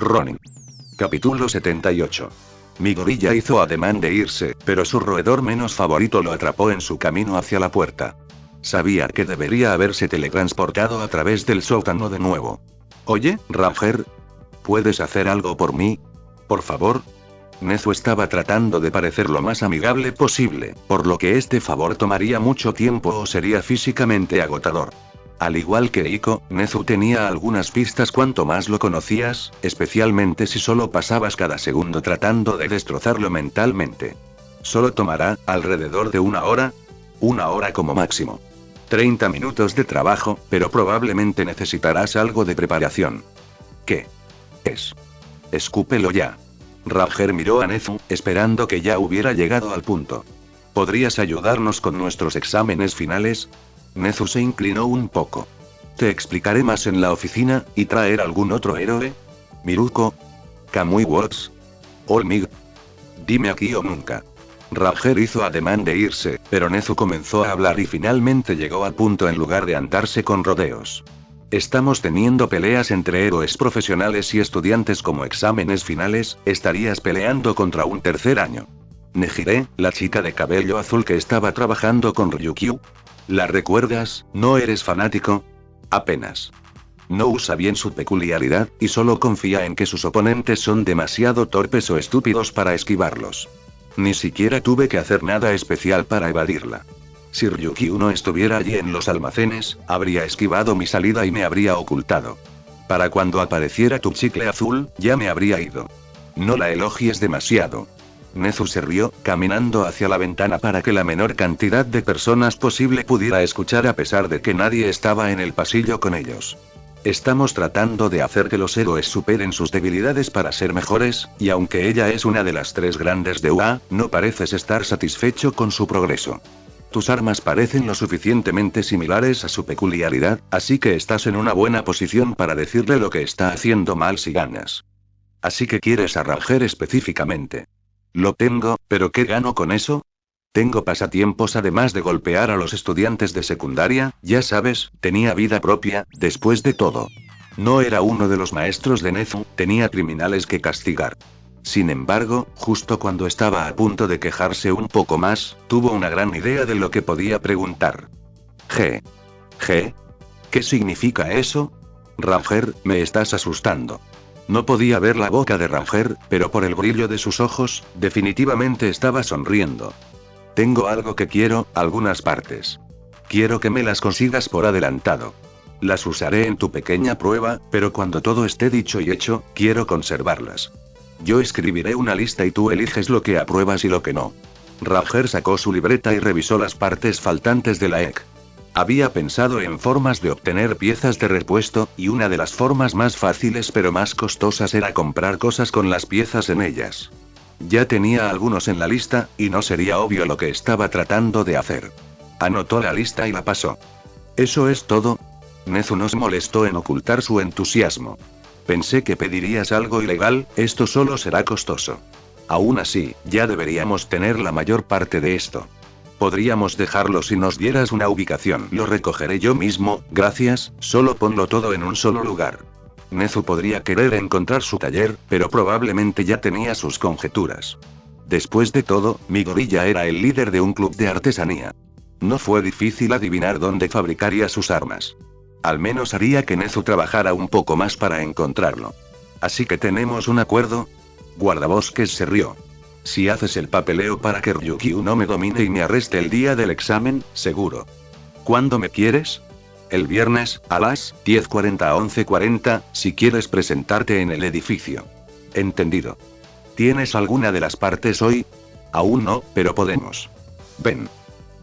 Ronin. Capítulo 78. Mi gorilla hizo ademán de irse, pero su roedor menos favorito lo atrapó en su camino hacia la puerta. Sabía que debería haberse teletransportado a través del sótano de nuevo. Oye, Ranger, ¿puedes hacer algo por mí? Por favor. Nezu estaba tratando de parecer lo más amigable posible, por lo que este favor tomaría mucho tiempo o sería físicamente agotador. Al igual que Iko, Nezu tenía algunas pistas cuanto más lo conocías, especialmente si solo pasabas cada segundo tratando de destrozarlo mentalmente. Solo tomará alrededor de una hora como máximo. 30 minutos de trabajo, pero probablemente necesitarás algo de preparación. ¿Qué es? Escúpelo ya. Ranger miró a Nezu, esperando que ya hubiera llegado al punto. ¿Podrías ayudarnos con nuestros exámenes finales? Nezu se inclinó un poco. Te explicaré más en la oficina, ¿y traer algún otro héroe? Miruko. Kamui Watts. Olmig. Dime aquí o nunca. Ranger hizo ademán de irse, pero Nezu comenzó a hablar y finalmente llegó al punto en lugar de andarse con rodeos. Estamos teniendo peleas entre héroes profesionales y estudiantes como exámenes finales, estarías peleando contra un tercer año. Nejire, la chica de cabello azul que estaba trabajando con Ryukyu. ¿La recuerdas? ¿No eres fanático? Apenas. No usa bien su peculiaridad, y solo confía en que sus oponentes son demasiado torpes o estúpidos para esquivarlos. Ni siquiera tuve que hacer nada especial para evadirla. Si Ryukyu no estuviera allí en los almacenes, habría esquivado mi salida y me habría ocultado. Para cuando apareciera tu chicle azul, ya me habría ido. No la elogies demasiado. Nezu se rió, caminando hacia la ventana para que la menor cantidad de personas posible pudiera escuchar a pesar de que nadie estaba en el pasillo con ellos. Estamos tratando de hacer que los héroes superen sus debilidades para ser mejores, y aunque ella es una de las 3 grandes de UA, no pareces estar satisfecho con su progreso. Tus armas parecen lo suficientemente similares a su peculiaridad, así que estás en una buena posición para decirle lo que está haciendo mal si ganas. Así que quieres a Ranger específicamente. Lo tengo, pero ¿qué gano con eso? Tengo pasatiempos además de golpear a los estudiantes de secundaria, ya sabes, tenía vida propia, después de todo. No era uno de los maestros de Nezu, tenía criminales que castigar. Sin embargo, justo cuando estaba a punto de quejarse un poco más, tuvo una gran idea de lo que podía preguntar. ¿Qué significa eso? Ranger, me estás asustando. No podía ver la boca de Ranger, pero por el brillo de sus ojos, definitivamente estaba sonriendo. Tengo algo que quiero, algunas partes. Quiero que me las consigas por adelantado. Las usaré en tu pequeña prueba, pero cuando todo esté dicho y hecho, quiero conservarlas. Yo escribiré una lista y tú eliges lo que apruebas y lo que no. Ranger sacó su libreta y revisó las partes faltantes de la EC. Había pensado en formas de obtener piezas de repuesto, y una de las formas más fáciles pero más costosas era comprar cosas con las piezas en ellas. Ya tenía algunos en la lista, y no sería obvio lo que estaba tratando de hacer. Anotó la lista y la pasó. ¿Eso es todo? Nezu no se molestó en ocultar su entusiasmo. Pensé que pedirías algo ilegal, esto solo será costoso. Aún así, ya deberíamos tener la mayor parte de esto. Podríamos dejarlo si nos dieras una ubicación. Lo recogeré yo mismo, gracias, solo ponlo todo en un solo lugar. Nezu podría querer encontrar su taller, pero probablemente ya tenía sus conjeturas. Después de todo, mi gorilla era el líder de un club de artesanía. No fue difícil adivinar dónde fabricaría sus armas. Al menos haría que Nezu trabajara un poco más para encontrarlo. Así que tenemos un acuerdo. Guardabosques se rió. Si haces el papeleo para que Ryukyu no me domine y me arreste el día del examen, seguro. ¿Cuándo me quieres? El viernes, a las 10:40 a 11:40, si quieres presentarte en el edificio. Entendido. ¿Tienes alguna de las partes hoy? Aún no, pero podemos. Ven.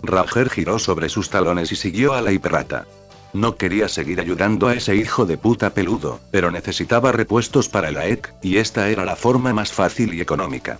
Ranger giró sobre sus talones y siguió a la hiperrata. No quería seguir ayudando a ese hijo de puta peludo, pero necesitaba repuestos para la EC, y esta era la forma más fácil y económica.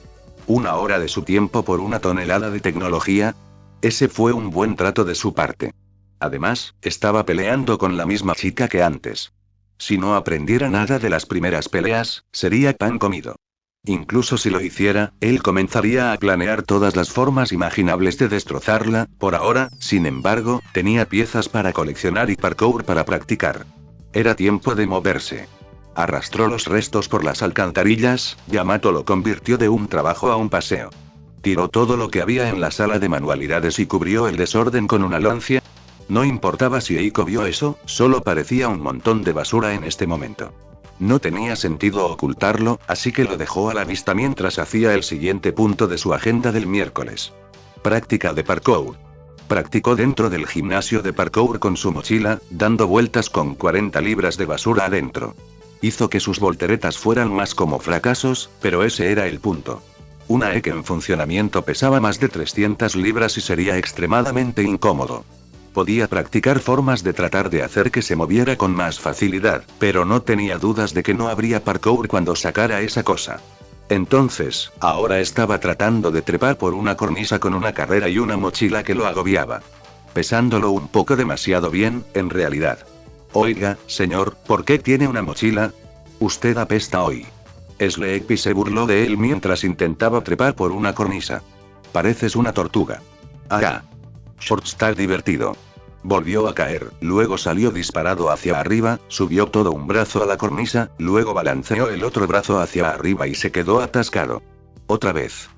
1 hora de su tiempo por 1 tonelada de tecnología. Ese fue un buen trato de su parte. Además, estaba peleando con la misma chica que antes. Si no aprendiera nada de las primeras peleas, sería pan comido. Incluso si lo hiciera, él comenzaría a planear todas las formas imaginables de destrozarla. Por ahora, sin embargo, tenía piezas para coleccionar y parkour para practicar. Era tiempo de moverse. Arrastró los restos por las alcantarillas, Yamato lo convirtió de un trabajo a un paseo. Tiró todo lo que había en la sala de manualidades y cubrió el desorden con una lancia. No importaba si Eiko vio eso, solo parecía un montón de basura en este momento. No tenía sentido ocultarlo, así que lo dejó a la vista mientras hacía el siguiente punto de su agenda del miércoles. Práctica de parkour. Practicó dentro del gimnasio de parkour con su mochila, dando vueltas con 40 libras de basura adentro. Hizo que sus volteretas fueran más como fracasos, pero ese era el punto. Una EK en funcionamiento pesaba más de 300 libras y sería extremadamente incómodo. Podía practicar formas de tratar de hacer que se moviera con más facilidad, pero no tenía dudas de que no habría parkour cuando sacara esa cosa. Entonces, ahora estaba tratando de trepar por una cornisa con una carrera y una mochila que lo agobiaba. Pesándolo un poco demasiado bien, en realidad. Oiga, señor, ¿por qué tiene una mochila? Usted apesta hoy. Sleepy se burló de él mientras intentaba trepar por una cornisa. Pareces una tortuga. Ah. Short está divertido. Volvió a caer, luego salió disparado hacia arriba, subió todo un brazo a la cornisa, luego balanceó el otro brazo hacia arriba y se quedó atascado. Otra vez.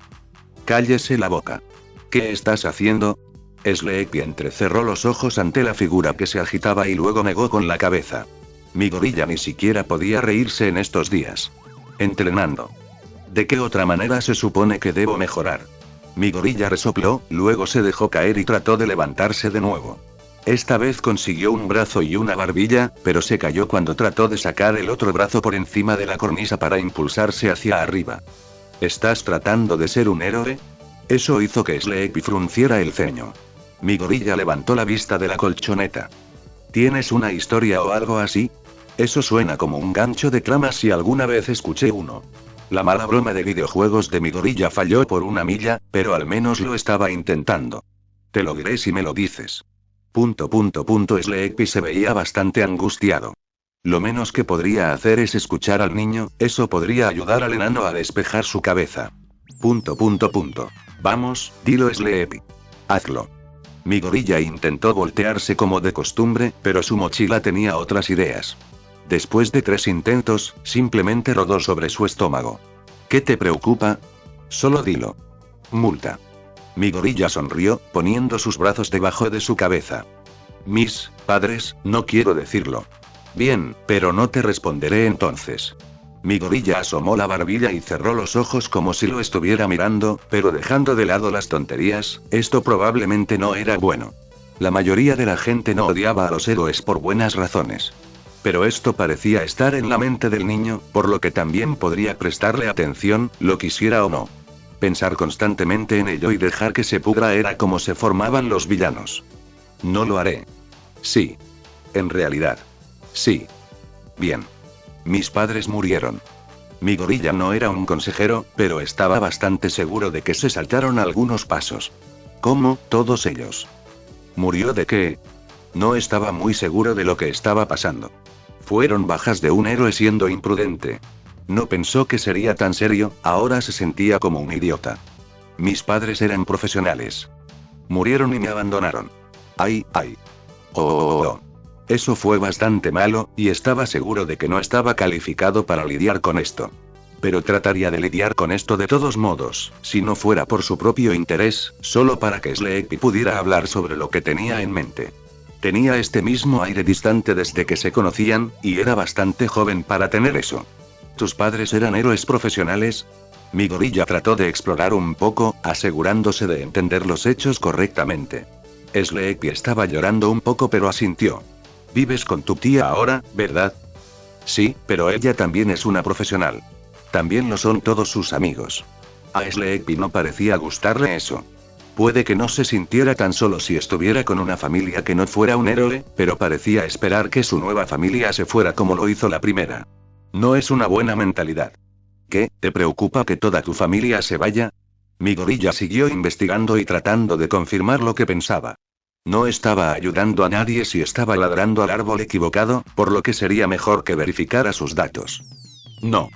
Cállese la boca. ¿Qué estás haciendo? Sleepy entrecerró los ojos ante la figura que se agitaba y luego negó con la cabeza. Mi gorilla ni siquiera podía reírse en estos días. Entrenando. ¿De qué otra manera se supone que debo mejorar? Mi gorilla resopló, luego se dejó caer y trató de levantarse de nuevo. Esta vez consiguió un brazo y una barbilla, pero se cayó cuando trató de sacar el otro brazo por encima de la cornisa para impulsarse hacia arriba. ¿Estás tratando de ser un héroe? Eso hizo que Sleepy frunciera el ceño. Mi gorilla levantó la vista de la colchoneta. ¿Tienes una historia o algo así? Eso suena como un gancho de trama si alguna vez escuché uno. La mala broma de videojuegos de mi gorilla falló por una milla, pero al menos lo estaba intentando. Te lo diré si me lo dices. Sleepy se veía bastante angustiado. Lo menos que podría hacer es escuchar al niño, eso podría ayudar al enano a despejar su cabeza. Vamos, dilo Sleepy. Hazlo. Mi gorilla intentó voltearse como de costumbre, pero su mochila tenía otras ideas. Después de 3 intentos, simplemente rodó sobre su estómago. ¿Qué te preocupa? Solo dilo. Multa. Mi gorilla sonrió, poniendo sus brazos debajo de su cabeza. Mis padres, no quiero decirlo. Bien, pero no te responderé entonces. Mi gorilla asomó la barbilla y cerró los ojos como si lo estuviera mirando, pero dejando de lado las tonterías, esto probablemente no era bueno. La mayoría de la gente no odiaba a los héroes por buenas razones. Pero esto parecía estar en la mente del niño, por lo que también podría prestarle atención, lo quisiera o no. Pensar constantemente en ello y dejar que se pudra era como se formaban los villanos. No lo haré. Sí. En realidad. Sí. Bien. Mis padres murieron. Mi gorilla no era un consejero, pero estaba bastante seguro de que se saltaron algunos pasos. ¿Cómo, todos ellos? ¿Murió de qué? No estaba muy seguro de lo que estaba pasando. Fueron bajas de un héroe siendo imprudente. No pensó que sería tan serio, ahora se sentía como un idiota. Mis padres eran profesionales. Murieron y me abandonaron. Ay. Oh. Eso fue bastante malo, y estaba seguro de que no estaba calificado para lidiar con esto. Pero trataría de lidiar con esto de todos modos, si no fuera por su propio interés, solo para que Sleepy pudiera hablar sobre lo que tenía en mente. Tenía este mismo aire distante desde que se conocían, y era bastante joven para tener eso. ¿Tus padres eran héroes profesionales? Mi gorilla trató de explorar un poco, asegurándose de entender los hechos correctamente. Sleepy estaba llorando un poco pero asintió. Vives con tu tía ahora, ¿verdad? Sí, pero ella también es una profesional. También lo son todos sus amigos. A Sleepy no parecía gustarle eso. Puede que no se sintiera tan solo si estuviera con una familia que no fuera un héroe, pero parecía esperar que su nueva familia se fuera como lo hizo la primera. No es una buena mentalidad. ¿Qué, te preocupa que toda tu familia se vaya? Mi gorilla siguió investigando y tratando de confirmar lo que pensaba. No estaba ayudando a nadie si estaba ladrando al árbol equivocado, por lo que sería mejor que verificara sus datos. No.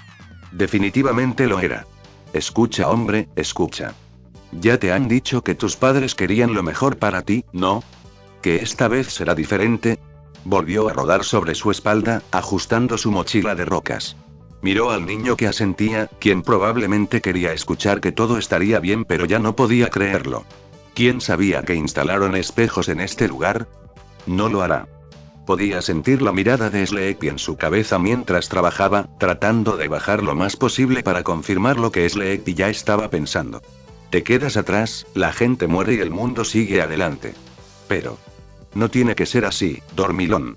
Definitivamente lo era. Escucha, hombre, escucha. Ya te han dicho que tus padres querían lo mejor para ti, ¿no? ¿Que esta vez será diferente? Volvió a rodar sobre su espalda, ajustando su mochila de rocas. Miró al niño que asentía, quien probablemente quería escuchar que todo estaría bien, pero ya no podía creerlo. ¿Quién sabía que instalaron espejos en este lugar? No lo hará. Podía sentir la mirada de Sleepy en su cabeza mientras trabajaba, tratando de bajar lo más posible para confirmar lo que Sleepy ya estaba pensando. Te quedas atrás, la gente muere y el mundo sigue adelante. Pero no tiene que ser así, dormilón.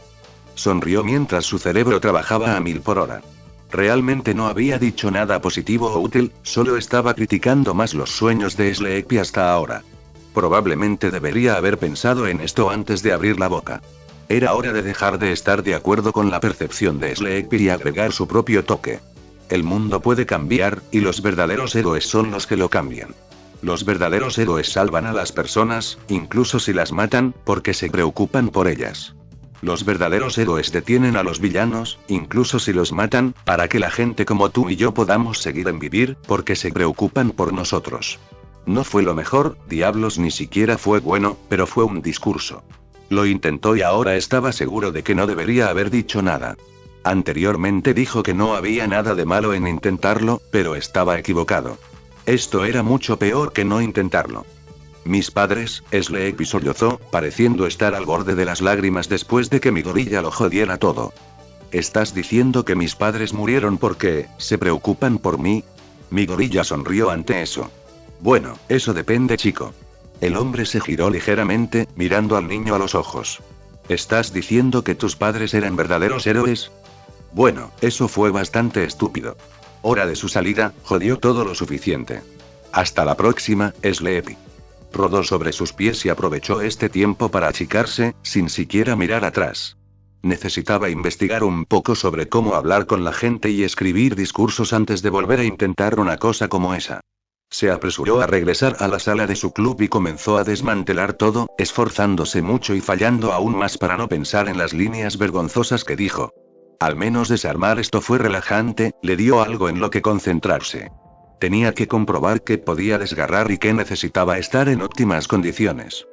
Sonrió mientras su cerebro trabajaba a 1000 por hora. Realmente no había dicho nada positivo o útil, solo estaba criticando más los sueños de Sleepy hasta ahora. Probablemente debería haber pensado en esto antes de abrir la boca. Era hora de dejar de estar de acuerdo con la percepción de Sleepy y agregar su propio toque. El mundo puede cambiar, y los verdaderos héroes son los que lo cambian. Los verdaderos héroes salvan a las personas, incluso si las matan, porque se preocupan por ellas. Los verdaderos héroes detienen a los villanos, incluso si los matan, para que la gente como tú y yo podamos seguir en vivir, porque se preocupan por nosotros. No fue lo mejor, diablos, ni siquiera fue bueno, pero fue un discurso. Lo intentó y ahora estaba seguro de que no debería haber dicho nada. Anteriormente dijo que no había nada de malo en intentarlo, pero estaba equivocado. Esto era mucho peor que no intentarlo. Mis padres, Sleepy sollozó, pareciendo estar al borde de las lágrimas después de que mi gorilla lo jodiera todo. ¿Estás diciendo que mis padres murieron porque se preocupan por mí? Mi gorilla sonrió ante eso. Bueno, eso depende, chico. El hombre se giró ligeramente, mirando al niño a los ojos. ¿Estás diciendo que tus padres eran verdaderos héroes? Bueno, eso fue bastante estúpido. Hora de su salida, jodió todo lo suficiente. Hasta la próxima, Sleepy. Rodó sobre sus pies y aprovechó este tiempo para achicarse, sin siquiera mirar atrás. Necesitaba investigar un poco sobre cómo hablar con la gente y escribir discursos antes de volver a intentar una cosa como esa. Se apresuró a regresar a la sala de su club y comenzó a desmantelar todo, esforzándose mucho y fallando aún más para no pensar en las líneas vergonzosas que dijo. Al menos desarmar esto fue relajante, le dio algo en lo que concentrarse. Tenía que comprobar que podía desgarrar y que necesitaba estar en óptimas condiciones.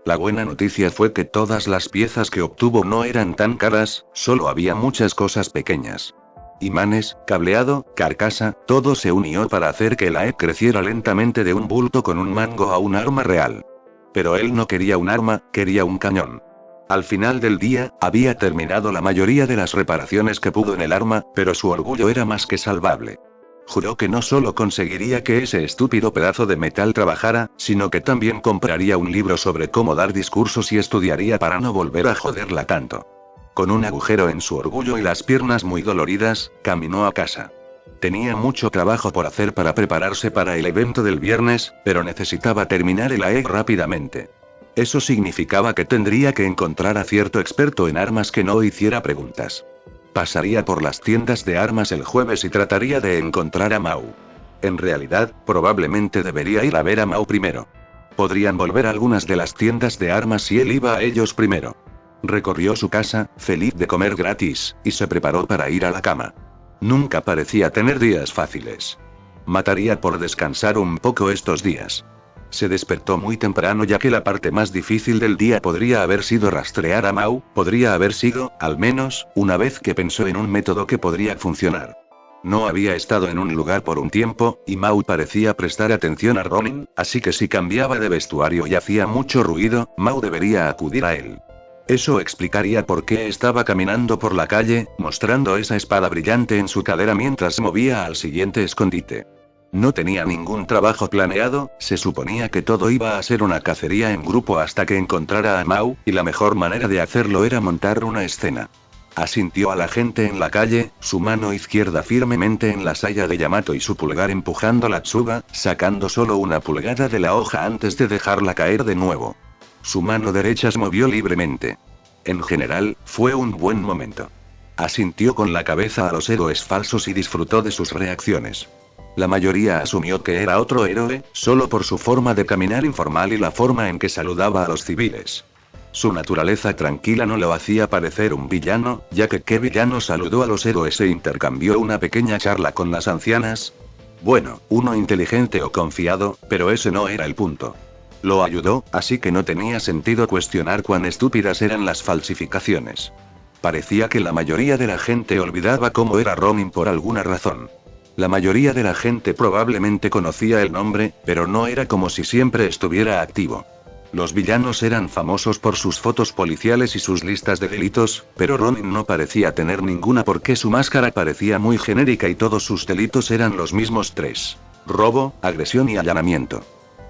La buena noticia fue que todas las piezas que obtuvo no eran tan caras, solo había muchas cosas pequeñas. Imanes, cableado, carcasa, todo se unió para hacer que la creciera lentamente de un bulto con un mango a un arma real. Pero él no quería un arma, quería un cañón. Al final del día, había terminado la mayoría de las reparaciones que pudo en el arma, pero su orgullo era más que salvable. Juró que no solo conseguiría que ese estúpido pedazo de metal trabajara, sino que también compraría un libro sobre cómo dar discursos y estudiaría para no volver a joderla tanto. Con un agujero en su orgullo y las piernas muy doloridas, caminó a casa. Tenía mucho trabajo por hacer para prepararse para el evento del viernes, pero necesitaba terminar el AEG rápidamente. Eso significaba que tendría que encontrar a cierto experto en armas que no hiciera preguntas. Pasaría por las tiendas de armas el jueves y trataría de encontrar a Mau. En realidad, probablemente debería ir a ver a Mau primero. Podrían volver a algunas de las tiendas de armas si él iba a ellos primero. Recorrió su casa, feliz de comer gratis, y se preparó para ir a la cama. Nunca parecía tener días fáciles. Mataría por descansar un poco estos días. Se despertó muy temprano ya que la parte más difícil del día podría haber sido rastrear a Mau, podría haber sido, al menos, una vez que pensó en un método que podría funcionar. No había estado en un lugar por un tiempo, y Mau parecía prestar atención a Ronin, así que si cambiaba de vestuario y hacía mucho ruido, Mau debería acudir a él. Eso explicaría por qué estaba caminando por la calle, mostrando esa espada brillante en su cadera mientras se movía al siguiente escondite. No tenía ningún trabajo planeado, se suponía que todo iba a ser una cacería en grupo hasta que encontrara a Mau, y la mejor manera de hacerlo era montar una escena. Asintió a la gente en la calle, su mano izquierda firmemente en la saya de Yamato y su pulgar empujando la tsuba, sacando solo una pulgada de la hoja antes de dejarla caer de nuevo. Su mano derecha se movió libremente. En general, fue un buen momento. Asintió con la cabeza a los héroes falsos y disfrutó de sus reacciones. La mayoría asumió que era otro héroe, solo por su forma de caminar informal y la forma en que saludaba a los civiles. Su naturaleza tranquila no lo hacía parecer un villano, ya que ¿qué villano saludó a los héroes e intercambió una pequeña charla con las ancianas? Bueno, uno inteligente o confiado, pero ese no era el punto. Lo ayudó, así que no tenía sentido cuestionar cuán estúpidas eran las falsificaciones. Parecía que la mayoría de la gente olvidaba cómo era Ronin por alguna razón. La mayoría de la gente probablemente conocía el nombre, pero no era como si siempre estuviera activo. Los villanos eran famosos por sus fotos policiales y sus listas de delitos, pero Ronin no parecía tener ninguna porque su máscara parecía muy genérica y todos sus delitos eran los mismos tres: robo, agresión y allanamiento.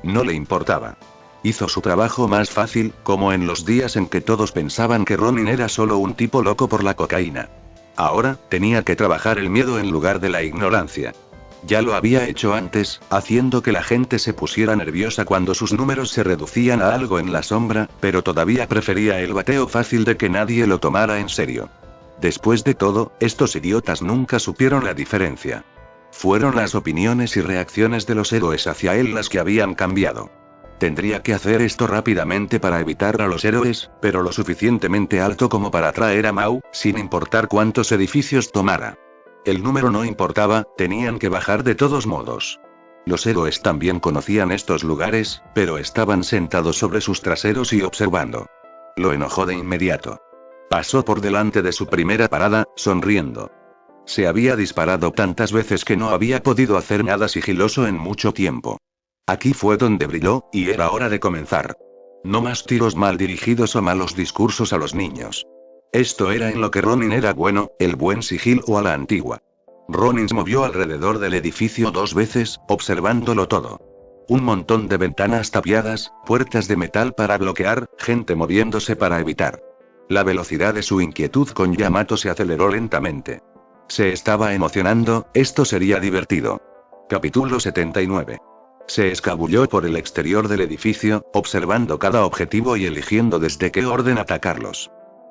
No le importaba. Hizo su trabajo más fácil, como en los días en que todos pensaban que Ronin era solo un tipo loco por la cocaína. Ahora, tenía que trabajar el miedo en lugar de la ignorancia. Ya lo había hecho antes, haciendo que la gente se pusiera nerviosa cuando sus números se reducían a algo en la sombra, pero todavía prefería el bateo fácil de que nadie lo tomara en serio. Después de todo, estos idiotas nunca supieron la diferencia. Fueron las opiniones y reacciones de los héroes hacia él las que habían cambiado. Tendría que hacer esto rápidamente para evitar a los héroes, pero lo suficientemente alto como para atraer a Mao, sin importar cuántos edificios tomara. El número no importaba, tenían que bajar de todos modos. Los héroes también conocían estos lugares, pero estaban sentados sobre sus traseros y observando. Lo enojó de inmediato. Pasó por delante de su primera parada, sonriendo. Se había disparado tantas veces que no había podido hacer nada sigiloso en mucho tiempo. Aquí fue donde brilló, y era hora de comenzar. No más tiros mal dirigidos o malos discursos a los niños. Esto era en lo que Ronin era bueno, el buen sigilo a la antigua. Ronin se movió alrededor del edificio 2 veces, observándolo todo. Un montón de ventanas tapiadas, puertas de metal para bloquear, gente moviéndose para evitar. La velocidad de su inquietud con Yamato se aceleró lentamente. Se estaba emocionando, esto sería divertido. Capítulo 79. Se escabulló por el exterior del edificio, observando cada objetivo y eligiendo desde qué orden atacarlos.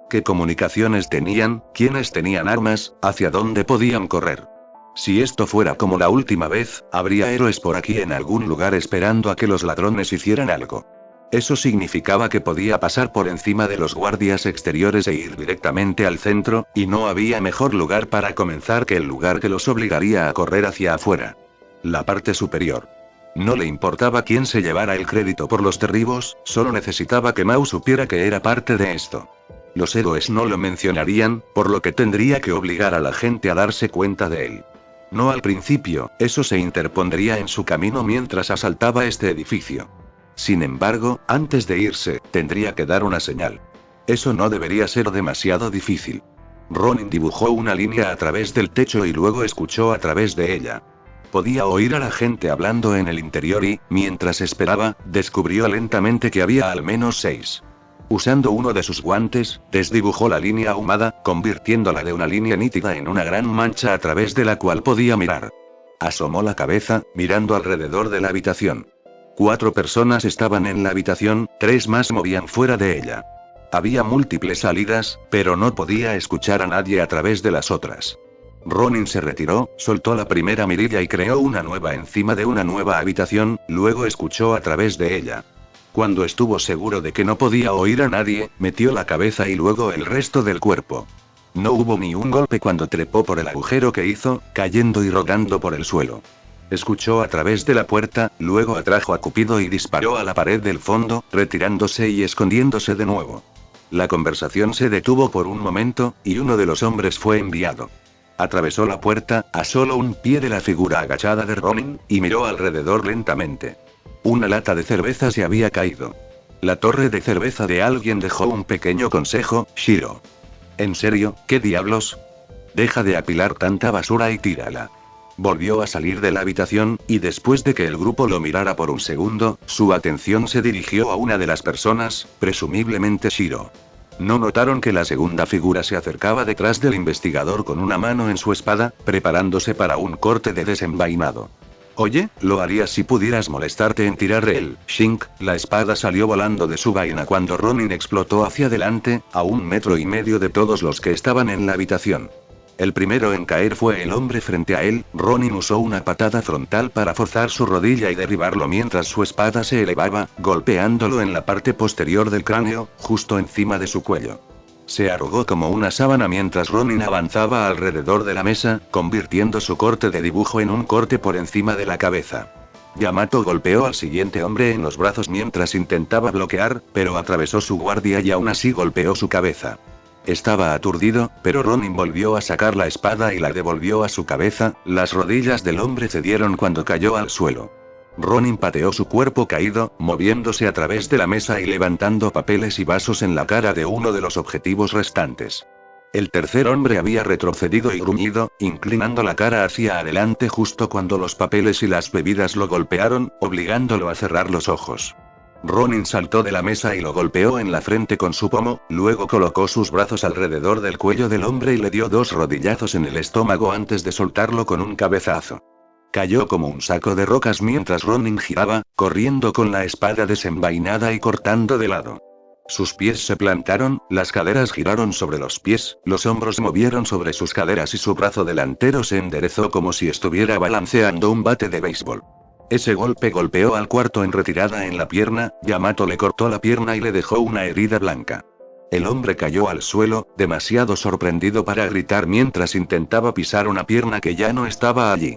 ¿Qué comunicaciones tenían? ¿Quiénes tenían armas? ¿Hacia dónde podían correr? Si esto fuera como la última vez, habría héroes por aquí en algún lugar esperando a que los ladrones hicieran algo. Eso significaba que podía pasar por encima de los guardias exteriores e ir directamente al centro, y no había mejor lugar para comenzar que el lugar que los obligaría a correr hacia afuera. La parte superior. No le importaba quién se llevara el crédito por los derribos, solo necesitaba que Mao supiera que era parte de esto. Los héroes no lo mencionarían, por lo que tendría que obligar a la gente a darse cuenta de él. No al principio, eso se interpondría en su camino mientras asaltaba este edificio. Sin embargo, antes de irse, tendría que dar una señal. Eso no debería ser demasiado difícil. Ronin dibujó una línea a través del techo y luego escuchó a través de ella. Podía oír a la gente hablando en el interior y, mientras esperaba, descubrió lentamente que había al menos 6. Usando uno de sus guantes, desdibujó la línea ahumada, convirtiéndola de una línea nítida en una gran mancha a través de la cual podía mirar. Asomó la cabeza, mirando alrededor de la habitación. 4 personas estaban en la habitación, 3 más movían fuera de ella. Había múltiples salidas, pero no podía escuchar a nadie a través de las otras. Ronin se retiró, soltó la primera mirilla y creó una nueva encima de una nueva habitación, luego escuchó a través de ella. Cuando estuvo seguro de que no podía oír a nadie, metió la cabeza y luego el resto del cuerpo. No hubo ni un golpe cuando trepó por el agujero que hizo, cayendo y rodando por el suelo. Escuchó a través de la puerta, luego atrajo a Cupido y disparó a la pared del fondo, retirándose y escondiéndose de nuevo. La conversación se detuvo por un momento, y uno de los hombres fue enviado. Atravesó la puerta, a solo un pie de la figura agachada de Ronin, y miró alrededor lentamente. Una lata de cerveza se había caído. La torre de cerveza de alguien dejó un pequeño consejo: Shiro. ¿En serio? ¿Qué diablos? Deja de apilar tanta basura y tírala. Volvió a salir de la habitación, y después de que el grupo lo mirara por un segundo, su atención se dirigió a una de las personas, presumiblemente Shiro. No notaron que la segunda figura se acercaba detrás del investigador con una mano en su espada, preparándose para un corte de desenvainado. Oye, lo harías si pudieras molestarte en tirar el Shink. La espada salió volando de su vaina cuando Ronin explotó hacia adelante, a 1,5 metros de todos los que estaban en la habitación. El primero en caer fue el hombre frente a él. Ronin usó una patada frontal para forzar su rodilla y derribarlo mientras su espada se elevaba, golpeándolo en la parte posterior del cráneo, justo encima de su cuello. Se arrugó como una sábana mientras Ronin avanzaba alrededor de la mesa, convirtiendo su corte de dibujo en un corte por encima de la cabeza. Yamato golpeó al siguiente hombre en los brazos mientras intentaba bloquear, pero atravesó su guardia y aún así golpeó su cabeza. Estaba aturdido, pero Ronin volvió a sacar la espada y la devolvió a su cabeza. Las rodillas del hombre cedieron cuando cayó al suelo. Ronin pateó su cuerpo caído, moviéndose a través de la mesa y levantando papeles y vasos en la cara de uno de los objetivos restantes. El tercer hombre había retrocedido y gruñido, inclinando la cara hacia adelante justo cuando los papeles y las bebidas lo golpearon, obligándolo a cerrar los ojos. Ronin saltó de la mesa y lo golpeó en la frente con su pomo, luego colocó sus brazos alrededor del cuello del hombre y le dio 2 rodillazos en el estómago antes de soltarlo con un cabezazo. Cayó como un saco de rocas mientras Ronin giraba, corriendo con la espada desenvainada y cortando de lado. Sus pies se plantaron, las caderas giraron sobre los pies, los hombros se movieron sobre sus caderas y su brazo delantero se enderezó como si estuviera balanceando un bate de béisbol. Ese golpe golpeó al cuarto en retirada en la pierna. Yamato le cortó la pierna y le dejó una herida blanca. El hombre cayó al suelo, demasiado sorprendido para gritar mientras intentaba pisar una pierna que ya no estaba allí.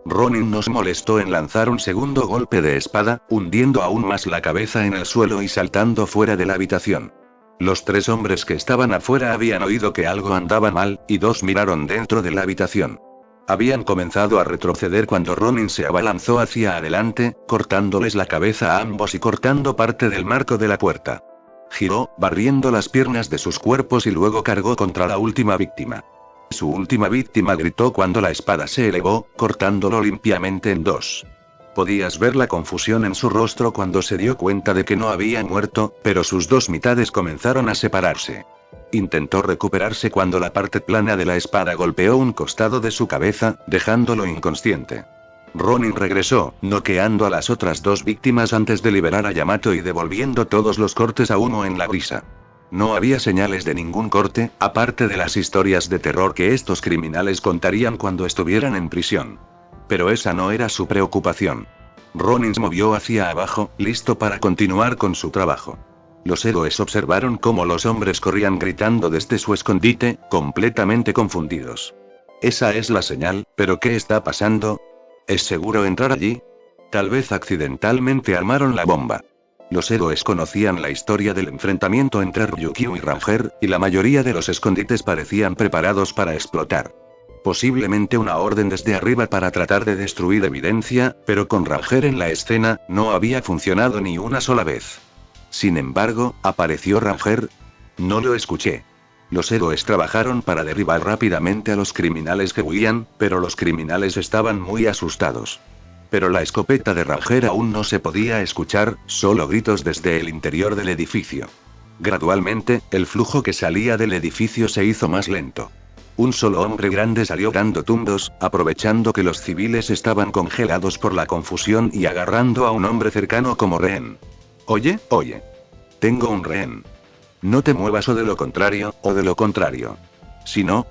Ronin no se molestó en lanzar un segundo golpe de espada, hundiendo aún más la cabeza en el suelo y saltando fuera de la habitación. Los 3 hombres que estaban afuera habían oído que algo andaba mal, y 2 miraron dentro de la habitación. Habían comenzado a retroceder cuando Ronin se abalanzó hacia adelante, cortándoles la cabeza a ambos y cortando parte del marco de la puerta. Giró, barriendo las piernas de sus cuerpos y luego cargó contra la última víctima. Su última víctima gritó cuando la espada se elevó, cortándolo limpiamente en 2. Podías ver la confusión en su rostro cuando se dio cuenta de que no había muerto, pero sus 2 mitades comenzaron a separarse. Intentó recuperarse cuando la parte plana de la espada golpeó un costado de su cabeza, dejándolo inconsciente. Ronin regresó, noqueando a las otras 2 víctimas antes de liberar a Yamato y devolviendo todos los cortes a uno en la brisa. No había señales de ningún corte, aparte de las historias de terror que estos criminales contarían cuando estuvieran en prisión. Pero esa no era su preocupación. Ronin se movió hacia abajo, listo para continuar con su trabajo. Los héroes observaron cómo los hombres corrían gritando desde su escondite, completamente confundidos. Esa es la señal, ¿pero qué está pasando? ¿Es seguro entrar allí? Tal vez accidentalmente armaron la bomba. Los héroes conocían la historia del enfrentamiento entre Ryukyu y Ranger, y la mayoría de los escondites parecían preparados para explotar. Posiblemente una orden desde arriba para tratar de destruir evidencia, pero con Ranger en la escena, no había funcionado ni una sola vez. Sin embargo, ¿apareció Ranger? No lo escuché. Los héroes trabajaron para derribar rápidamente a los criminales que huían, pero los criminales estaban muy asustados. Pero la escopeta de Ranger aún no se podía escuchar, solo gritos desde el interior del edificio. Gradualmente, el flujo que salía del edificio se hizo más lento. Un solo hombre grande salió dando tumbos, aprovechando que los civiles estaban congelados por la confusión y agarrando a un hombre cercano como rehén. Oye, tengo un rehén. No te muevas o de lo contrario. Si no.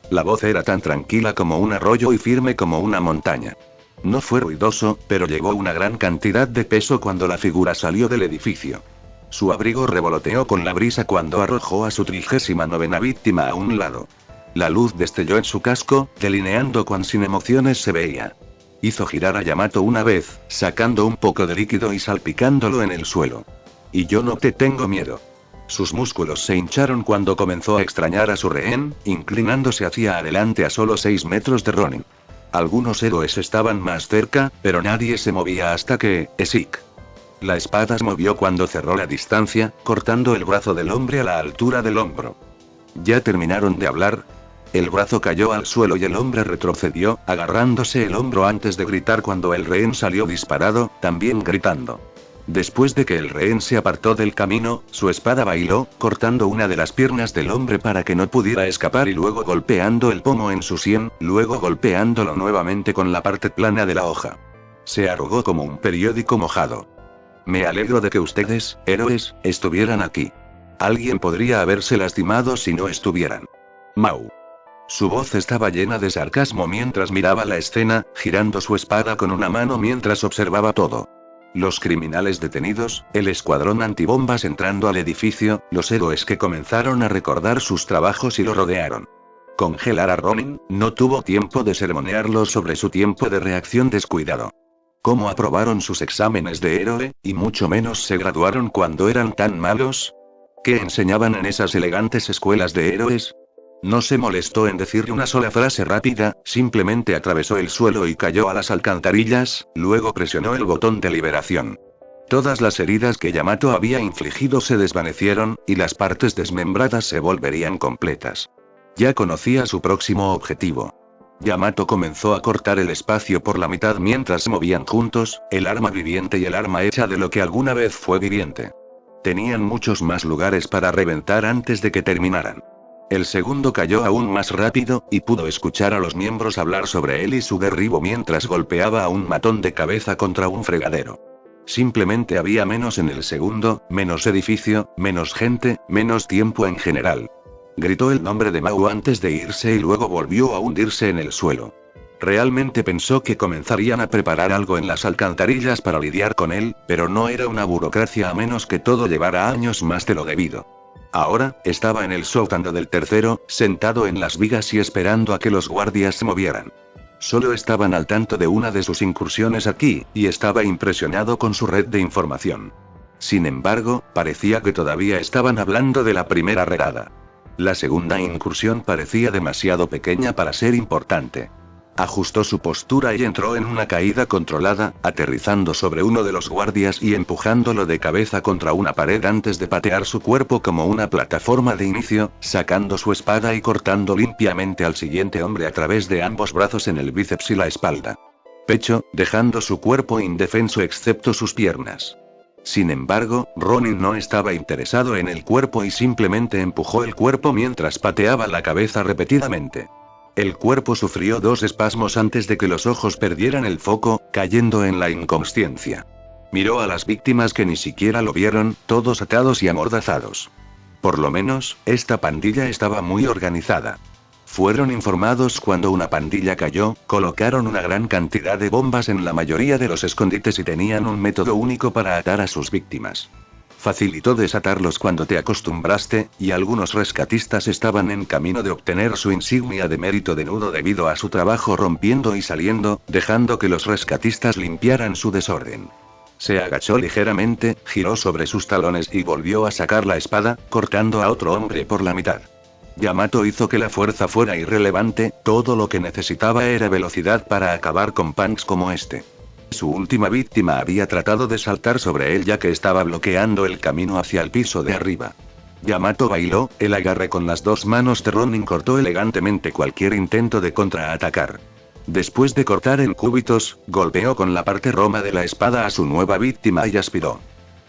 La voz era tan tranquila como un arroyo y firme como una montaña. No fue ruidoso, pero llevó una gran cantidad de peso cuando la figura salió del edificio. Su abrigo revoloteó con la brisa cuando arrojó a su 39ª víctima a un lado. La luz destelló en su casco, delineando cuán sin emociones se veía. Hizo girar a Yamato una vez, sacando un poco de líquido y salpicándolo en el suelo. Y yo no te tengo miedo. Sus músculos se hincharon cuando comenzó a extrañar a su rehén, inclinándose hacia adelante a solo 6 metros de Ronin. Algunos héroes estaban más cerca, pero nadie se movía hasta que, Esik. La espada se movió cuando cerró la distancia, cortando el brazo del hombre a la altura del hombro. ¿Ya terminaron de hablar? El brazo cayó al suelo y el hombre retrocedió, agarrándose el hombro antes de gritar cuando el rehén salió disparado, también gritando. Después de que el rehén se apartó del camino, su espada bailó, cortando una de las piernas del hombre para que no pudiera escapar y luego golpeando el pomo en su sien, luego golpeándolo nuevamente con la parte plana de la hoja. Se arrugó como un periódico mojado. Me alegro de que ustedes, héroes, estuvieran aquí. Alguien podría haberse lastimado si no estuvieran. Mau. Su voz estaba llena de sarcasmo mientras miraba la escena, girando su espada con una mano mientras observaba todo. Los criminales detenidos, el escuadrón antibombas entrando al edificio, los héroes que comenzaron a recordar sus trabajos y lo rodearon. Congelar a Ronin, no tuvo tiempo de sermonearlo sobre su tiempo de reacción descuidado. ¿Cómo aprobaron sus exámenes de héroe, y mucho menos se graduaron cuando eran tan malos? ¿Qué enseñaban en esas elegantes escuelas de héroes? No se molestó en decir una sola frase rápida, simplemente atravesó el suelo y cayó a las alcantarillas, luego presionó el botón de liberación. Todas las heridas que Yamato había infligido se desvanecieron, y las partes desmembradas se volverían completas. Ya conocía su próximo objetivo. Yamato comenzó a cortar el espacio por la mitad mientras se movían juntos, el arma viviente y el arma hecha de lo que alguna vez fue viviente. Tenían muchos más lugares para reventar antes de que terminaran. El segundo cayó aún más rápido, y pudo escuchar a los miembros hablar sobre él y su derribo mientras golpeaba a un matón de cabeza contra un fregadero. Simplemente había menos en el segundo, menos edificio, menos gente, menos tiempo en general. Gritó el nombre de Mau antes de irse y luego volvió a hundirse en el suelo. Realmente pensó que comenzarían a preparar algo en las alcantarillas para lidiar con él, pero no era una burocracia a menos que todo llevara años más de lo debido. Ahora, estaba en el sótano del tercero, sentado en las vigas y esperando a que los guardias se movieran. Solo estaban al tanto de una de sus incursiones aquí, y estaba impresionado con su red de información. Sin embargo, parecía que todavía estaban hablando de la primera redada. La segunda incursión parecía demasiado pequeña para ser importante. Ajustó su postura y entró en una caída controlada, aterrizando sobre uno de los guardias y empujándolo de cabeza contra una pared antes de patear su cuerpo como una plataforma de inicio, sacando su espada y cortando limpiamente al siguiente hombre a través de ambos brazos en el bíceps y la espalda. Pecho, dejando su cuerpo indefenso excepto sus piernas. Sin embargo, Ronin no estaba interesado en el cuerpo y simplemente empujó el cuerpo mientras pateaba la cabeza repetidamente. El cuerpo sufrió 2 espasmos antes de que los ojos perdieran el foco, cayendo en la inconsciencia. Miró a las víctimas que ni siquiera lo vieron, todos atados y amordazados. Por lo menos, esta pandilla estaba muy organizada. Fueron informados cuando una pandilla cayó, colocaron una gran cantidad de bombas en la mayoría de los escondites y tenían un método único para atar a sus víctimas. Facilitó desatarlos cuando te acostumbraste, y algunos rescatistas estaban en camino de obtener su insignia de mérito de nudo debido a su trabajo rompiendo y saliendo, dejando que los rescatistas limpiaran su desorden. Se agachó ligeramente, giró sobre sus talones y volvió a sacar la espada, cortando a otro hombre por la mitad. Yamato hizo que la fuerza fuera irrelevante, todo lo que necesitaba era velocidad para acabar con punks como este. Su última víctima había tratado de saltar sobre él ya que estaba bloqueando el camino hacia el piso de arriba. Yamato bailó, el agarre con las 2 manos de Ronin cortó elegantemente cualquier intento de contraatacar. Después de cortar en cúbitos, golpeó con la parte roma de la espada a su nueva víctima y aspiró.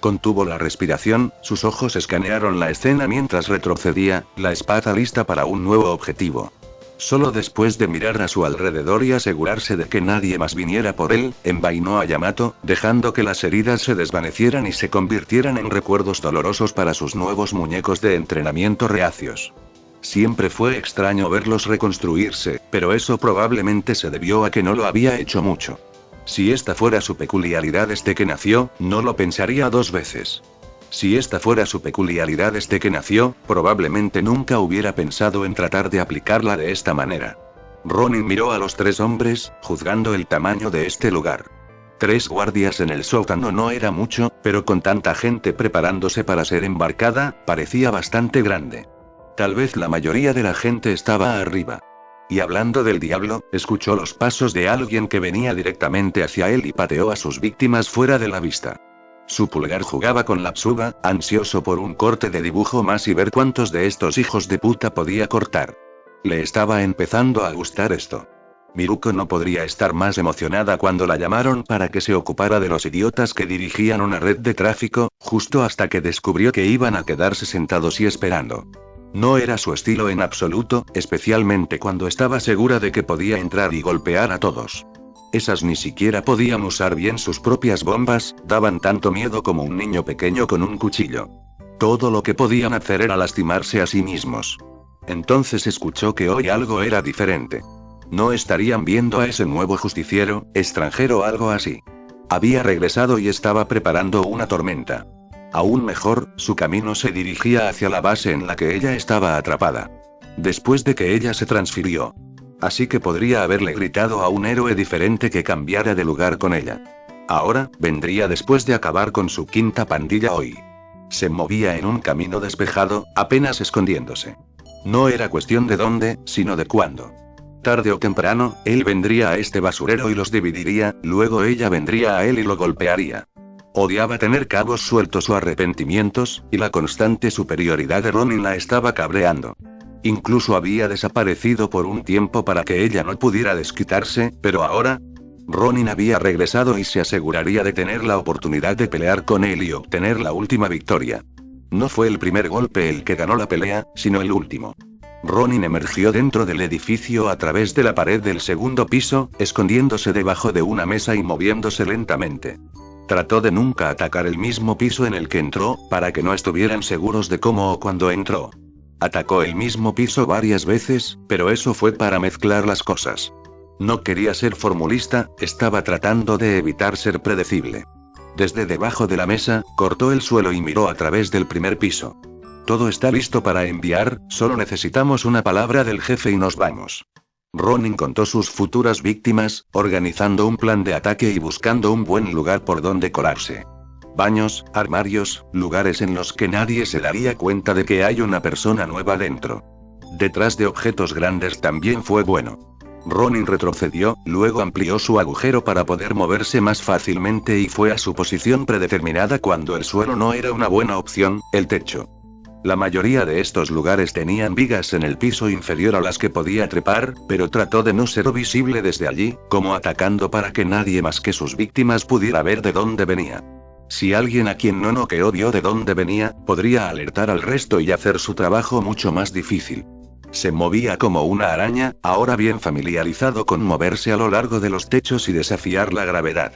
Contuvo la respiración, sus ojos escanearon la escena mientras retrocedía, la espada lista para un nuevo objetivo. Solo después de mirar a su alrededor y asegurarse de que nadie más viniera por él, envainó a Yamato, dejando que las heridas se desvanecieran y se convirtieran en recuerdos dolorosos para sus nuevos muñecos de entrenamiento reacios. Siempre fue extraño verlos reconstruirse, pero eso probablemente se debió a que no lo había hecho mucho. Si esta fuera su peculiaridad desde que nació, no lo pensaría 2 veces. Si esta fuera su peculiaridad desde que nació, probablemente nunca hubiera pensado en tratar de aplicarla de esta manera. Ronin miró a los 3 hombres, juzgando el tamaño de este lugar. 3 guardias en el sótano no era mucho, pero con tanta gente preparándose para ser embarcada, parecía bastante grande. Tal vez la mayoría de la gente estaba arriba. Y hablando del diablo, escuchó los pasos de alguien que venía directamente hacia él y pateó a sus víctimas fuera de la vista. Su pulgar jugaba con la tsuba, ansioso por un corte de dibujo más y ver cuántos de estos hijos de puta podía cortar. Le estaba empezando a gustar esto. Miruko no podría estar más emocionada cuando la llamaron para que se ocupara de los idiotas que dirigían una red de tráfico, justo hasta que descubrió que iban a quedarse sentados y esperando. No era su estilo en absoluto, especialmente cuando estaba segura de que podía entrar y golpear a todos. Esas ni siquiera podían usar bien sus propias bombas, daban tanto miedo como un niño pequeño con un cuchillo. Todo lo que podían hacer era lastimarse a sí mismos. Entonces escuchó que hoy algo era diferente. No estarían viendo a ese nuevo justiciero, extranjero o algo así. Había regresado y estaba preparando una tormenta. Aún mejor, su camino se dirigía hacia la base en la que ella estaba atrapada. Después de que ella se transfirió. Así que podría haberle gritado a un héroe diferente que cambiara de lugar con ella. Ahora, vendría después de acabar con su quinta pandilla hoy. Se movía en un camino despejado, apenas escondiéndose. No era cuestión de dónde, sino de cuándo. Tarde o temprano, él vendría a este basurero y los dividiría, luego ella vendría a él y lo golpearía. Odiaba tener cabos sueltos o arrepentimientos, y la constante superioridad de Ronin la estaba cabreando. Incluso había desaparecido por un tiempo para que ella no pudiera desquitarse, pero ahora, Ronin había regresado y se aseguraría de tener la oportunidad de pelear con él y obtener la última victoria. No fue el primer golpe el que ganó la pelea, sino el último. Ronin emergió dentro del edificio a través de la pared del segundo piso, escondiéndose debajo de una mesa y moviéndose lentamente. Trató de nunca atacar el mismo piso en el que entró, para que no estuvieran seguros de cómo o cuándo entró. Atacó el mismo piso varias veces, pero eso fue para mezclar las cosas. No quería ser formulista, estaba tratando de evitar ser predecible. Desde debajo de la mesa, cortó el suelo y miró a través del primer piso. Todo está listo para enviar, solo necesitamos una palabra del jefe y nos vamos. Ronin contó sus futuras víctimas, organizando un plan de ataque y buscando un buen lugar por donde colarse. Baños, armarios, lugares en los que nadie se daría cuenta de que hay una persona nueva dentro. Detrás de objetos grandes también fue bueno. Ronin retrocedió, luego amplió su agujero para poder moverse más fácilmente y fue a su posición predeterminada cuando el suelo no era una buena opción, el techo. La mayoría de estos lugares tenían vigas en el piso inferior a las que podía trepar, pero trató de no ser visible desde allí, como atacando para que nadie más que sus víctimas pudiera ver de dónde venía. Si alguien a quien no noqueó vio de dónde venía, podría alertar al resto y hacer su trabajo mucho más difícil. Se movía como una araña, ahora bien familiarizado con moverse a lo largo de los techos y desafiar la gravedad.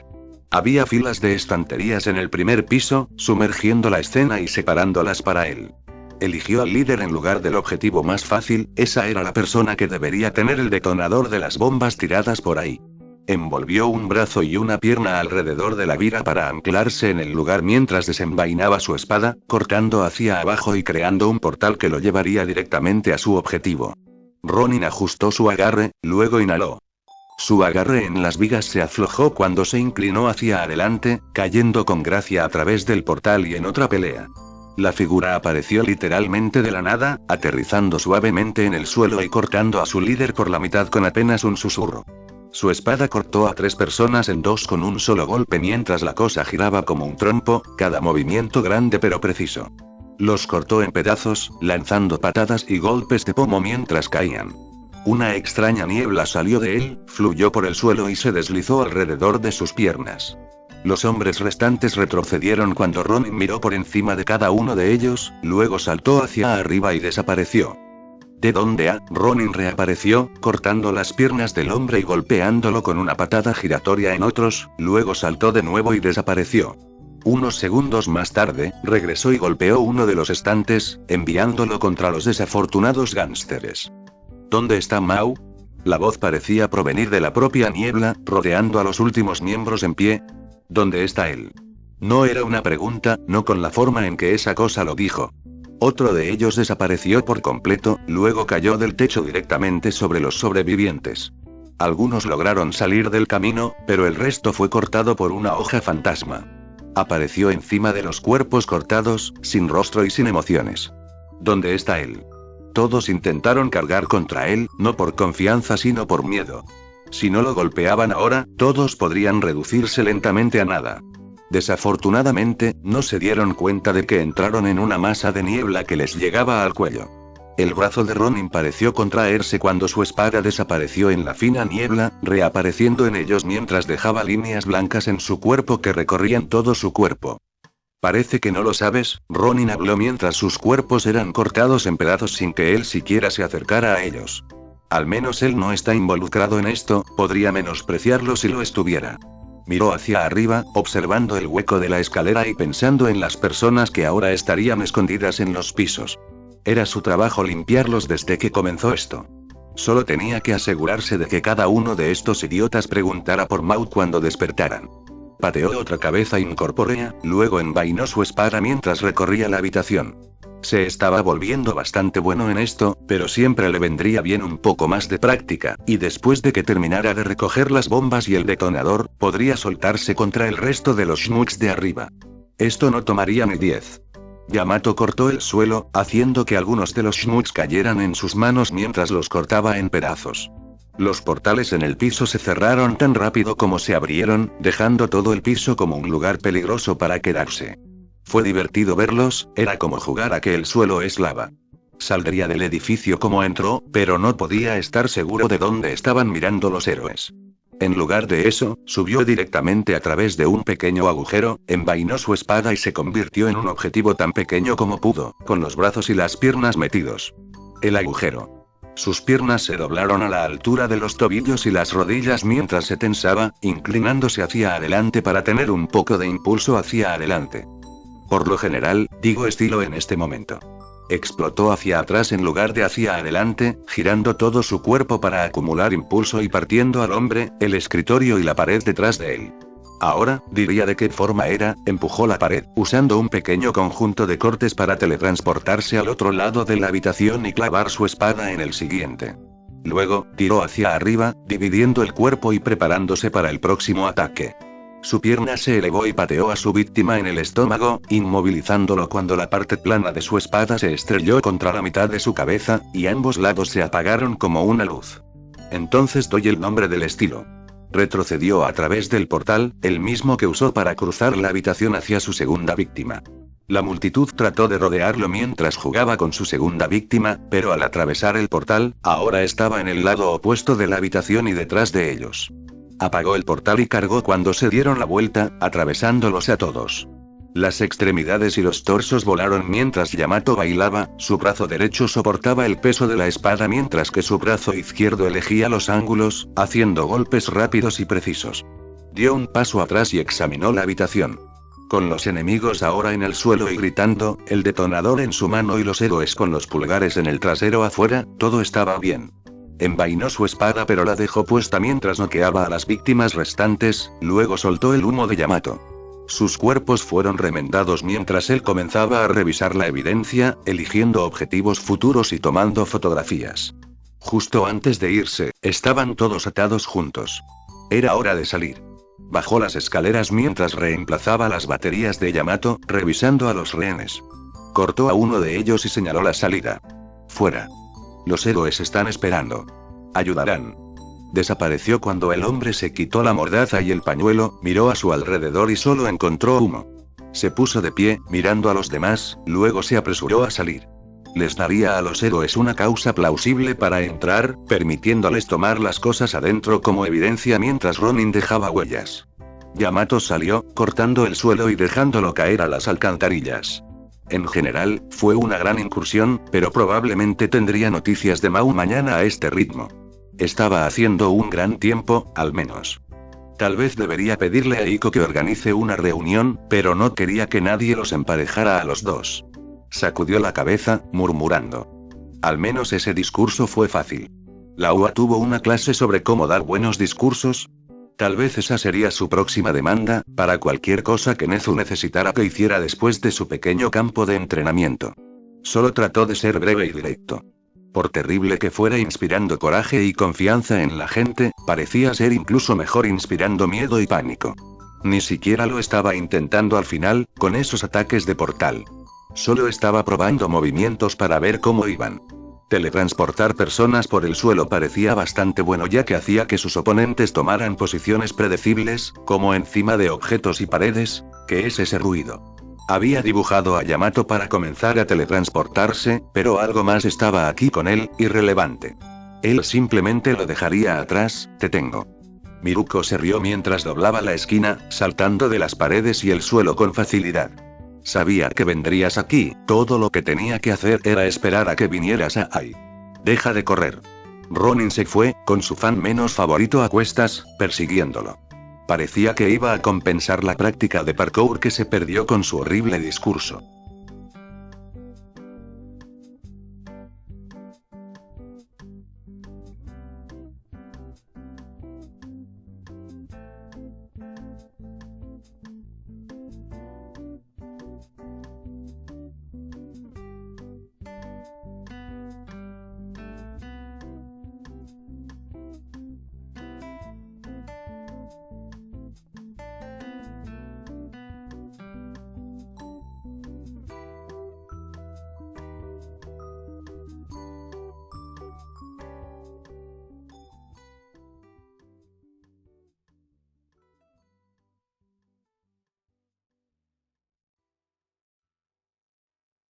Había filas de estanterías en el primer piso, sumergiendo la escena y separándolas para él. Eligió al líder en lugar del objetivo más fácil, esa era la persona que debería tener el detonador de las bombas tiradas por ahí. Envolvió un brazo y una pierna alrededor de la viga para anclarse en el lugar mientras desenvainaba su espada, cortando hacia abajo y creando un portal que lo llevaría directamente a su objetivo. Ronin ajustó su agarre, luego inhaló. Su agarre en las vigas se aflojó cuando se inclinó hacia adelante, cayendo con gracia a través del portal y en otra pelea. La figura apareció literalmente de la nada, aterrizando suavemente en el suelo y cortando a su líder por la mitad con apenas un susurro. Su espada cortó a 3 personas en 2 con un solo golpe mientras la cosa giraba como un trompo, cada movimiento grande pero preciso. Los cortó en pedazos, lanzando patadas y golpes de pomo mientras caían. Una extraña niebla salió de él, fluyó por el suelo y se deslizó alrededor de sus piernas. Los hombres restantes retrocedieron cuando Ronin miró por encima de cada uno de ellos, luego saltó hacia arriba y desapareció. ¿De dónde a? Ronin reapareció, cortando las piernas del hombre y golpeándolo con una patada giratoria en otros, luego saltó de nuevo y desapareció. Unos segundos más tarde, regresó y golpeó uno de los estantes, enviándolo contra los desafortunados gánsteres. ¿Dónde está Mao? La voz parecía provenir de la propia niebla, rodeando a los últimos miembros en pie. ¿Dónde está él? No era una pregunta, no con la forma en que esa cosa lo dijo. Otro de ellos desapareció por completo, luego cayó del techo directamente sobre los sobrevivientes. Algunos lograron salir del camino, pero el resto fue cortado por una hoja fantasma. Apareció encima de los cuerpos cortados, sin rostro y sin emociones. ¿Dónde está él? Todos intentaron cargar contra él, no por confianza sino por miedo. Si no lo golpeaban ahora, todos podrían reducirse lentamente a nada. Desafortunadamente, no se dieron cuenta de que entraron en una masa de niebla que les llegaba al cuello. El brazo de Ronin pareció contraerse cuando su espada desapareció en la fina niebla, reapareciendo en ellos mientras dejaba líneas blancas en su cuerpo que recorrían todo su cuerpo. Parece que no lo sabes, Ronin habló mientras sus cuerpos eran cortados en pedazos sin que él siquiera se acercara a ellos. Al menos él no está involucrado en esto, podría menospreciarlo si lo estuviera. Miró hacia arriba, observando el hueco de la escalera y pensando en las personas que ahora estarían escondidas en los pisos. Era su trabajo limpiarlos desde que comenzó esto. Solo tenía que asegurarse de que cada uno de estos idiotas preguntara por Mao cuando despertaran. Pateó otra cabeza incorpórea, luego envainó su espada mientras recorría la habitación. Se estaba volviendo bastante bueno en esto, pero siempre le vendría bien un poco más de práctica, y después de que terminara de recoger las bombas y el detonador, podría soltarse contra el resto de los Shmuks de arriba. Esto no tomaría ni 10. Yamato cortó el suelo, haciendo que algunos de los Shmuks cayeran en sus manos mientras los cortaba en pedazos. Los portales en el piso se cerraron tan rápido como se abrieron, dejando todo el piso como un lugar peligroso para quedarse. Fue divertido verlos, era como jugar a que el suelo es lava. Saldría del edificio como entró, pero no podía estar seguro de dónde estaban mirando los héroes. En lugar de eso, subió directamente a través de un pequeño agujero, envainó su espada y se convirtió en un objetivo tan pequeño como pudo, con los brazos y las piernas metidos. El agujero. Sus piernas se doblaron a la altura de los tobillos y las rodillas mientras se tensaba, inclinándose hacia adelante para tener un poco de impulso hacia adelante. Por lo general, digo estilo en este momento. Explotó hacia atrás en lugar de hacia adelante, girando todo su cuerpo para acumular impulso y partiendo al hombre, el escritorio y la pared detrás de él. Ahora, diría de qué forma era, empujó la pared, usando un pequeño conjunto de cortes para teletransportarse al otro lado de la habitación y clavar su espada en el siguiente. Luego, tiró hacia arriba, dividiendo el cuerpo y preparándose para el próximo ataque. Su pierna se elevó y pateó a su víctima en el estómago, inmovilizándolo cuando la parte plana de su espada se estrelló contra la mitad de su cabeza, y ambos lados se apagaron como una luz. Entonces doy el nombre del estilo. Retrocedió a través del portal, el mismo que usó para cruzar la habitación hacia su segunda víctima. La multitud trató de rodearlo mientras jugaba con su segunda víctima, pero al atravesar el portal, ahora estaba en el lado opuesto de la habitación y detrás de ellos. Apagó el portal y cargó cuando se dieron la vuelta, atravesándolos a todos. Las extremidades y los torsos volaron mientras Yamato bailaba, su brazo derecho soportaba el peso de la espada mientras que su brazo izquierdo elegía los ángulos, haciendo golpes rápidos y precisos. Dio un paso atrás y examinó la habitación. Con los enemigos ahora en el suelo y gritando, el detonador en su mano y los héroes con los pulgares en el trasero afuera, todo estaba bien. Envainó su espada pero la dejó puesta mientras noqueaba a las víctimas restantes, luego soltó el humo de Yamato. Sus cuerpos fueron remendados mientras él comenzaba a revisar la evidencia, eligiendo objetivos futuros y tomando fotografías. Justo antes de irse, estaban todos atados juntos. Era hora de salir. Bajó las escaleras mientras reemplazaba las baterías de Yamato, revisando a los rehenes. Cortó a uno de ellos y señaló la salida. Fuera. Los héroes están esperando. Ayudarán. Desapareció cuando el hombre se quitó la mordaza y el pañuelo, miró a su alrededor y solo encontró humo. Se puso de pie, mirando a los demás, luego se apresuró a salir. Les daría a los héroes una causa plausible para entrar, permitiéndoles tomar las cosas adentro como evidencia mientras Ronin dejaba huellas. Yamato salió, cortando el suelo y dejándolo caer a las alcantarillas. En general, fue una gran incursión, pero probablemente tendría noticias de Mau mañana a este ritmo. Estaba haciendo un gran tiempo, al menos. Tal vez debería pedirle a Iko que organice una reunión, pero no quería que nadie los emparejara a los dos. Sacudió la cabeza, murmurando. Al menos ese discurso fue fácil. La UA tuvo una clase sobre cómo dar buenos discursos. Tal vez esa sería su próxima demanda, para cualquier cosa que Nezu necesitara que hiciera después de su pequeño campo de entrenamiento. Solo trató de ser breve y directo. Por terrible que fuera inspirando coraje y confianza en la gente, parecía ser incluso mejor inspirando miedo y pánico. Ni siquiera lo estaba intentando al final, con esos ataques de portal. Solo estaba probando movimientos para ver cómo iban. Teletransportar personas por el suelo parecía bastante bueno ya que hacía que sus oponentes tomaran posiciones predecibles, como encima de objetos y paredes. ¿Qué es ese ruido? Había dibujado a Yamato para comenzar a teletransportarse, pero algo más estaba aquí con él, irrelevante. Él simplemente lo dejaría atrás, te tengo. Miruko se rió mientras doblaba la esquina, saltando de las paredes y el suelo con facilidad. Sabía que vendrías aquí, todo lo que tenía que hacer era esperar a que vinieras a ahí. Deja de correr. Ronin se fue, con su fan menos favorito a cuestas, persiguiéndolo. Parecía que iba a compensar la práctica de parkour que se perdió con su horrible discurso.